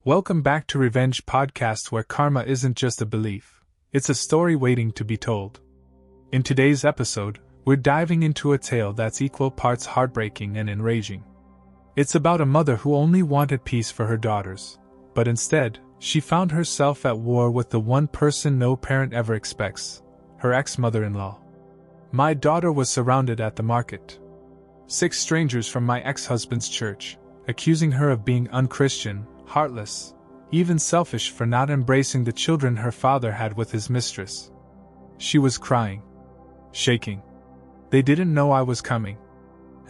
Welcome back to Revenge Podcast, where karma isn't just a belief, it's a story waiting to be told. In today's episode, we're diving into a tale that's equal parts heartbreaking and enraging. It's about a mother who only wanted peace for her daughters, but instead, she found herself at war with the one person no parent ever expects, her ex-mother-in-law. My daughter was surrounded at the market. 6 strangers from my ex-husband's church, accusing her of being unchristian, heartless, even selfish for not embracing the children her father had with his mistress. She was crying, shaking. They didn't know I was coming,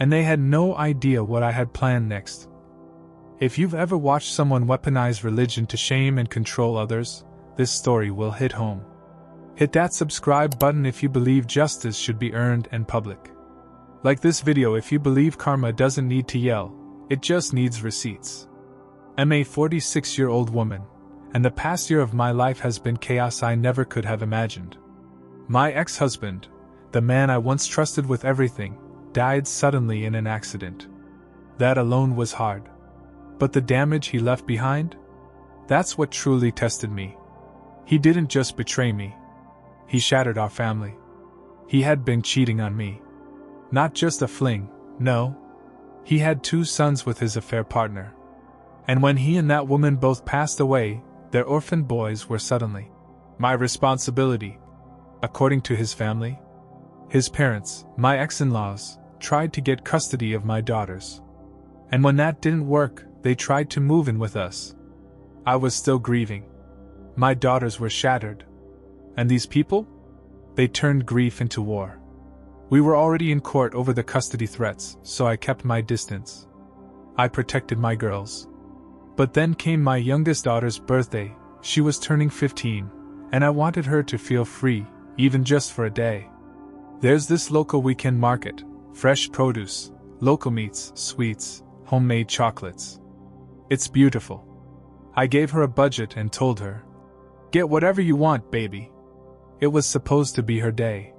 and they had no idea what I had planned next. If you've ever watched someone weaponize religion to shame and control others, this story will hit home. Hit that subscribe button if you believe justice should be earned and public. Like this video if you believe karma doesn't need to yell, it just needs receipts. I'm a 46-year-old woman, and the past year of my life has been chaos I never could have imagined. My ex-husband, the man I once trusted with everything, died suddenly in an accident. That alone was hard. But the damage he left behind? That's what truly tested me. He didn't just betray me. He shattered our family. He had been cheating on me. Not just a fling, no. He had 2 sons with his affair partner. And when he and that woman both passed away, their orphan boys were suddenly my responsibility. According to his family, his parents, my ex-in-laws, tried to get custody of my daughters. And when that didn't work, they tried to move in with us. I was still grieving. My daughters were shattered. And these people? They turned grief into war. We were already in court over the custody threats, so I kept my distance. I protected my girls. But then came my youngest daughter's birthday. She was turning 15, and I wanted her to feel free, even just for a day. There's this local weekend market, fresh produce, local meats, sweets, homemade chocolates. It's beautiful. I gave her a budget and told her, "Get whatever you want, baby." It was supposed to be her day.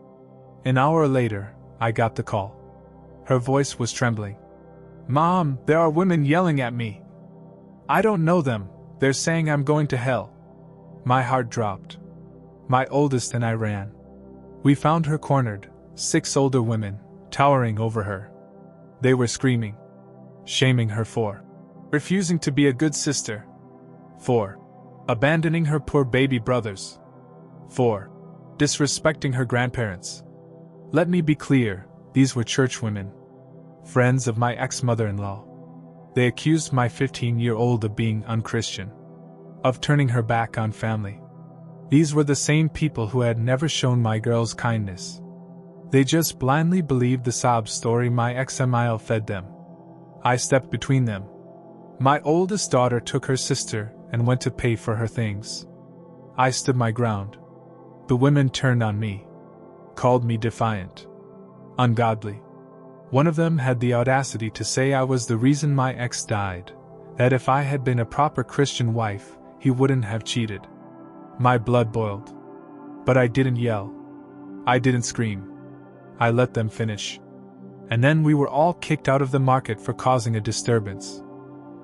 An hour later, I got the call. Her voice was trembling. "Mom, there are women yelling at me. I don't know them, they're saying I'm going to hell." My heart dropped. My oldest and I ran. We found her cornered, 6 older women, towering over her. They were screaming, shaming her for refusing to be a good sister, for abandoning her poor baby brothers, for disrespecting her grandparents. Let me be clear, these were church women, friends of my ex-mother-in-law. They accused my 15-year-old of being unchristian, of turning her back on family. These were the same people who had never shown my girls kindness. They just blindly believed the sob story my ex-mil fed them. I stepped between them. My oldest daughter took her sister and went to pay for her things. I stood my ground. The women turned on me, called me defiant, ungodly. One of them had the audacity to say I was the reason my ex died, that if I had been a proper Christian wife, he wouldn't have cheated. My blood boiled. But I didn't yell. I didn't scream. I let them finish. And then we were all kicked out of the market for causing a disturbance.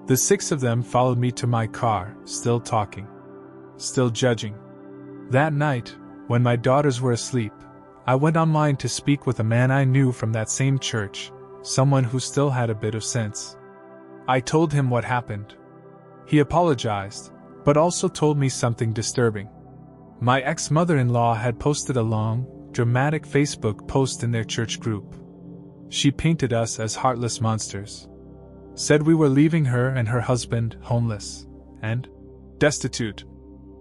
The 6 of them followed me to my car, still talking, still judging. That night, when my daughters were asleep, I went online to speak with a man I knew from that same church, someone who still had a bit of sense. I told him what happened. He apologized, but also told me something disturbing. My ex-mother-in-law had posted a long, dramatic Facebook post in their church group. She painted us as heartless monsters. Said we were leaving her and her husband homeless and destitute,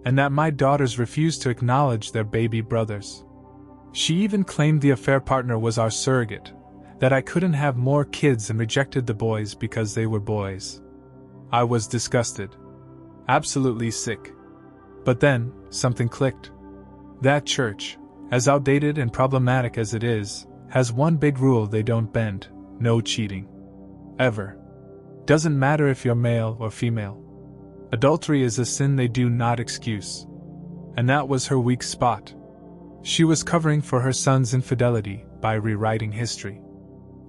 and that my daughters refused to acknowledge their baby brothers. She even claimed the affair partner was our surrogate, that I couldn't have more kids and rejected the boys because they were boys. I was disgusted. Absolutely sick. But then, something clicked. That church, as outdated and problematic as it is, has one big rule they don't bend: no cheating. Ever. Doesn't matter if you're male or female. Adultery is a sin they do not excuse. And that was her weak spot. She was covering for her son's infidelity by rewriting history.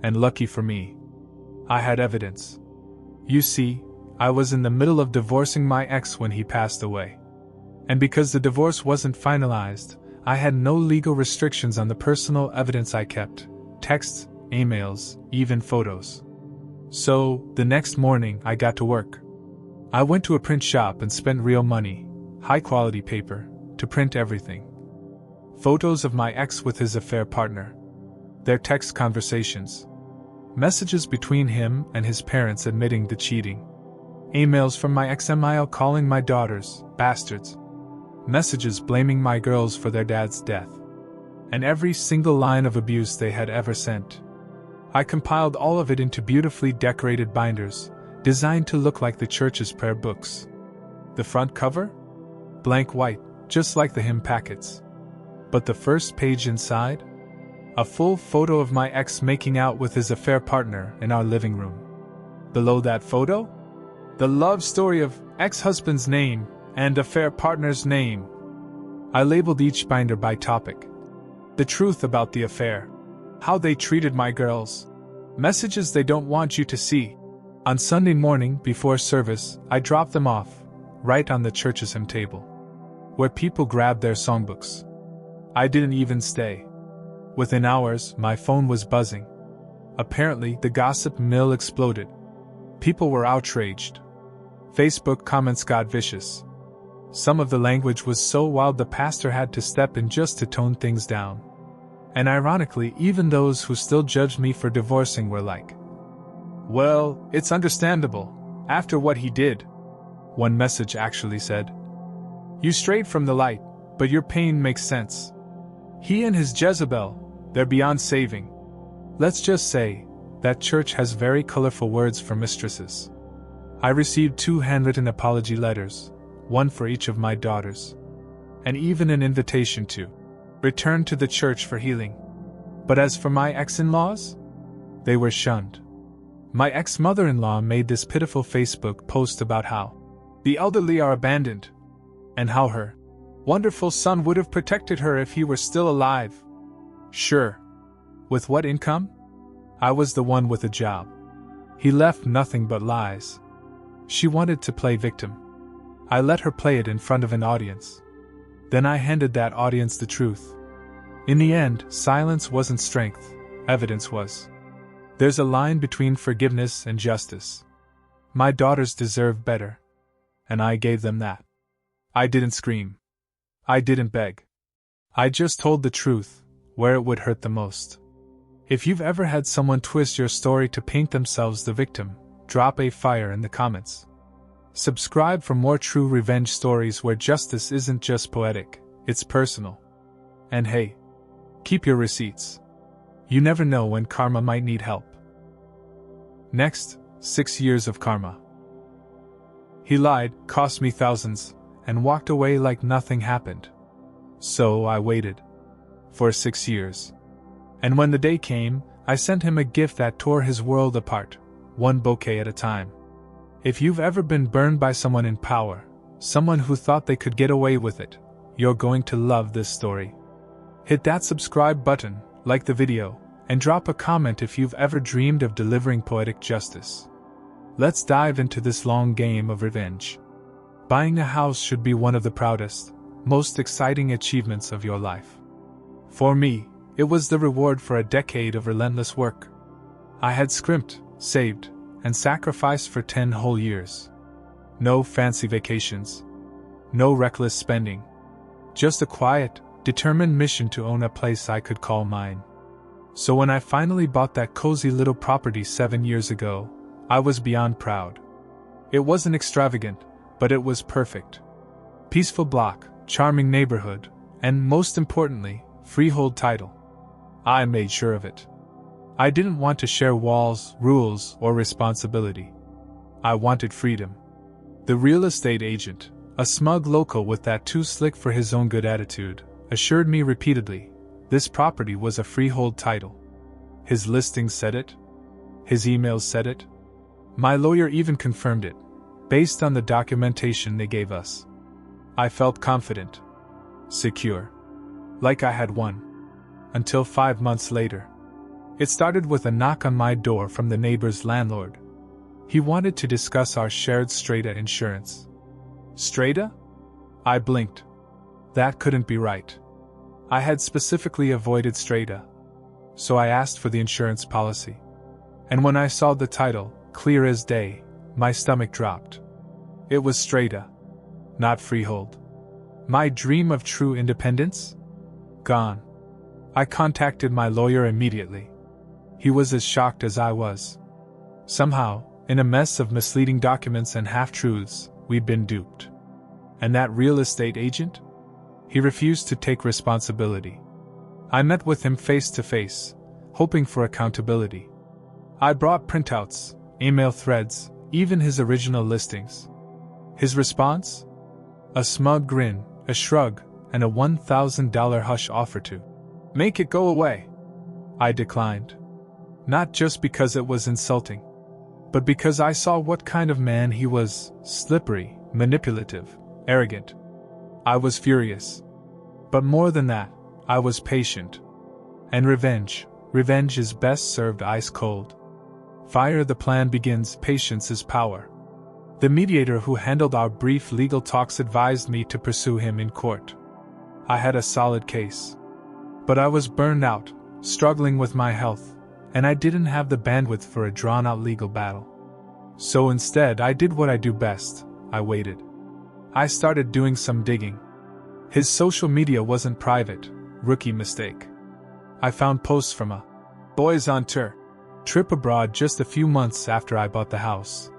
And lucky for me, I had evidence. You see, I was in the middle of divorcing my ex when he passed away. And because the divorce wasn't finalized, I had no legal restrictions on the personal evidence I kept: texts, emails, even photos. So, the next morning I got to work. I went to a print shop and spent real money, high-quality paper, to print everything. Photos of my ex with his affair partner. Their text conversations. Messages between him and his parents admitting the cheating. Emails from my ex-MIL calling my daughters bastards. Messages blaming my girls for their dad's death. And every single line of abuse they had ever sent. I compiled all of it into beautifully decorated binders, designed to look like the church's prayer books. The front cover? Blank white, just like the hymn packets. But the first page inside? A full photo of my ex making out with his affair partner in our living room. Below that photo? The love story of ex-husband's name and affair partner's name. I labeled each binder by topic. The truth about the affair. How they treated my girls. Messages they don't want you to see. On Sunday morning, before service, I dropped them off, right on the church's hymn table, where people grabbed their songbooks. I didn't even stay. Within hours, my phone was buzzing. Apparently, the gossip mill exploded. People were outraged. Facebook comments got vicious. Some of the language was so wild the pastor had to step in just to tone things down. And ironically, even those who still judged me for divorcing were like, "Well, it's understandable, after what he did." One message actually said, "You strayed from the light, but your pain makes sense. He and his Jezebel, they're beyond saving." Let's just say, that church has very colorful words for mistresses. I received 2 handwritten apology letters, one for each of my daughters. And even an invitation to return to the church for healing. But as for my ex-in-laws, they were shunned. My ex-mother-in-law made this pitiful Facebook post about how the elderly are abandoned, and how her wonderful son would have protected her if he were still alive. Sure. With what income? I was the one with a job. He left nothing but lies. She wanted to play victim. I let her play it in front of an audience. Then I handed that audience the truth. In the end, silence wasn't strength, evidence was. There's a line between forgiveness and justice. My daughters deserve better. And I gave them that. I didn't scream. I didn't beg. I just told the truth, where it would hurt the most. If you've ever had someone twist your story to paint themselves the victim, drop a fire in the comments. Subscribe for more true revenge stories where justice isn't just poetic, it's personal. And hey, keep your receipts. You never know when karma might need help. Next, 6 years of karma. He lied, cost me thousands, and walked away like nothing happened. So I waited. For 6 years. And when the day came, I sent him a gift that tore his world apart, one bouquet at a time. If you've ever been burned by someone in power, someone who thought they could get away with it, you're going to love this story. Hit that subscribe button, like the video, and drop a comment if you've ever dreamed of delivering poetic justice. Let's dive into this long game of revenge. Buying a house should be one of the proudest, most exciting achievements of your life. For me, it was the reward for a decade of relentless work. I had scrimped, saved, and sacrificed for 10 whole years. No fancy vacations. No reckless spending. Just a quiet, determined mission to own a place I could call mine. So when I finally bought that cozy little property 7 years ago, I was beyond proud. It wasn't extravagant, but it was perfect. Peaceful block, charming neighborhood, and most importantly, freehold title. I made sure of it. I didn't want to share walls, rules, or responsibility. I wanted freedom. The real estate agent, a smug local with that too slick for his own good attitude, assured me repeatedly, this property was a freehold title. His listings said it. His emails said it. My lawyer even confirmed it, based on the documentation they gave us. I felt confident. Secure. Like I had won. Until 5 months later. It started with a knock on my door from the neighbor's landlord. He wanted to discuss our shared Strata insurance. Strata? I blinked. That couldn't be right. I had specifically avoided Strata. So I asked for the insurance policy. And when I saw the title, clear as day, my stomach dropped. It was Strata, not Freehold. My dream of true independence? Gone. I contacted my lawyer immediately. He was as shocked as I was. Somehow, in a mess of misleading documents and half-truths, we'd been duped. And that real estate agent? He refused to take responsibility. I met with him face to face, hoping for accountability. I brought printouts, email threads, even his original listings. His response? A smug grin, a shrug, and a $1,000 hush offer to make it go away. I declined. Not just because it was insulting, but because I saw what kind of man he was: slippery, manipulative, arrogant. I was furious. But more than that, I was patient. And revenge is best served ice cold. Fire the plan begins, patience is power. The mediator who handled our brief legal talks advised me to pursue him in court. I had a solid case. But I was burned out, struggling with my health, and I didn't have the bandwidth for a drawn-out legal battle. So instead, I did what I do best: I waited. I started doing some digging. His social media wasn't private, rookie mistake. I found posts from a boys on tour trip abroad just a few months after I bought the house.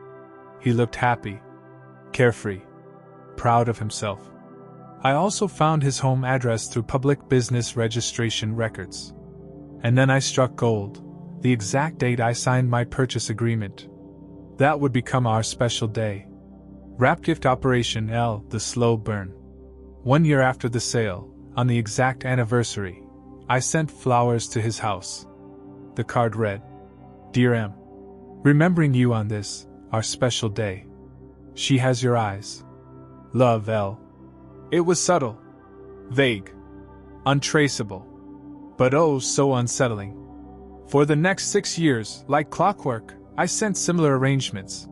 He looked happy, carefree, proud of himself. I also found his home address through public business registration records. And then I struck gold, the exact date I signed my purchase agreement. That would become our special day. Wrap gift operation L, the slow burn. 1 year after the sale, on the exact anniversary, I sent flowers to his house. The card read, "Dear M, remembering you on this, our special day. She has your eyes. Love, L." It was subtle, vague, untraceable, but oh so unsettling. For the next 6 years, like clockwork, I sent similar arrangements.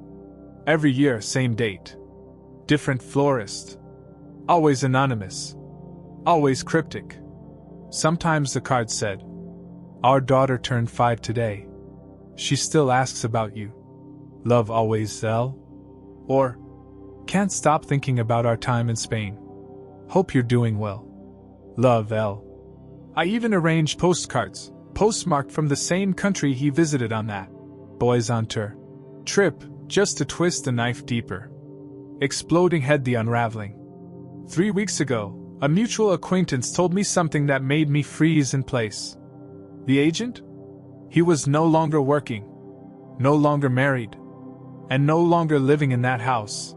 Every year, same date. Different florist. Always anonymous. Always cryptic. Sometimes the card said, "Our daughter turned 5 today. She still asks about you. Love always, L." Or, "Can't stop thinking about our time in Spain. Hope you're doing well. Love, L." I even arranged postcards, postmarked from the same country he visited on that boys on tour trip, just to twist the knife deeper. Exploding head, the unraveling. 3 weeks ago, a mutual acquaintance told me something that made me freeze in place. The agent? He was no longer working, no longer married, and no longer living in that house.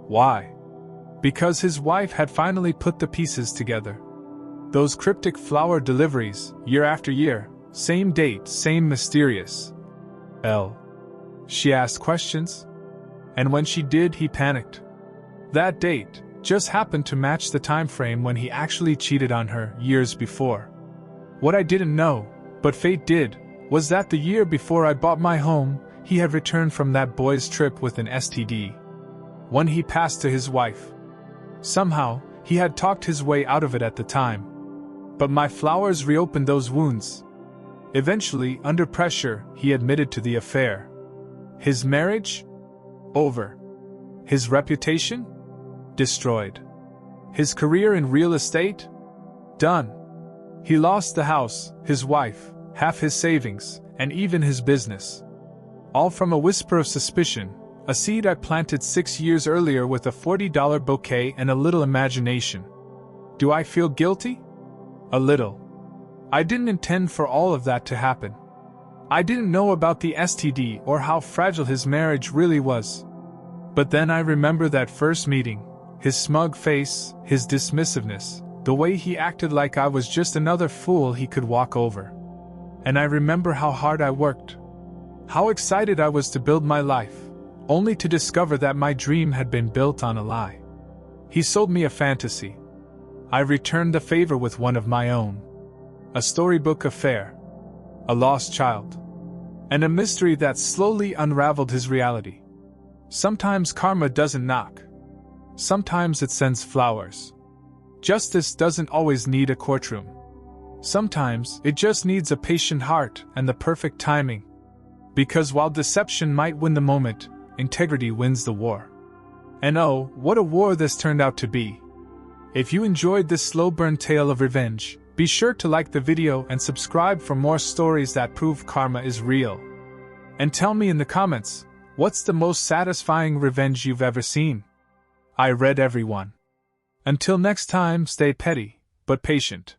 Why? Because his wife had finally put the pieces together. Those cryptic flower deliveries, year after year, same date, same mysterious L. She asked questions, and when she did, he panicked. That date just happened to match the time frame when he actually cheated on her years before. What I didn't know, but fate did, was that the year before I bought my home, he had returned from that boys' trip with an STD. One he passed to his wife. Somehow, he had talked his way out of it at the time. But my flowers reopened those wounds. Eventually, under pressure, he admitted to the affair. His marriage? Over. His reputation? Destroyed. His career in real estate? Done. He lost the house, his wife, half his savings, and even his business. All from a whisper of suspicion, a seed I planted 6 years earlier with a $40 bouquet and a little imagination. Do I feel guilty? A little. I didn't intend for all of that to happen. I didn't know about the STD or how fragile his marriage really was. But then I remember that first meeting, his smug face, his dismissiveness, the way he acted like I was just another fool he could walk over. And I remember how hard I worked. How excited I was to build my life, only to discover that my dream had been built on a lie. He sold me a fantasy. I returned the favor with one of my own. A storybook affair. A lost child. and a mystery that slowly unraveled his reality. Sometimes karma doesn't knock. Sometimes it sends flowers. Justice doesn't always need a courtroom. Sometimes it just needs a patient heart and the perfect timing. Because while deception might win the moment, integrity wins the war. And oh, what a war this turned out to be. If you enjoyed this slow burn tale of revenge, be sure to like the video and subscribe for more stories that prove karma is real. And tell me in the comments, what's the most satisfying revenge you've ever seen? I read every one. Until next time, stay petty, but patient.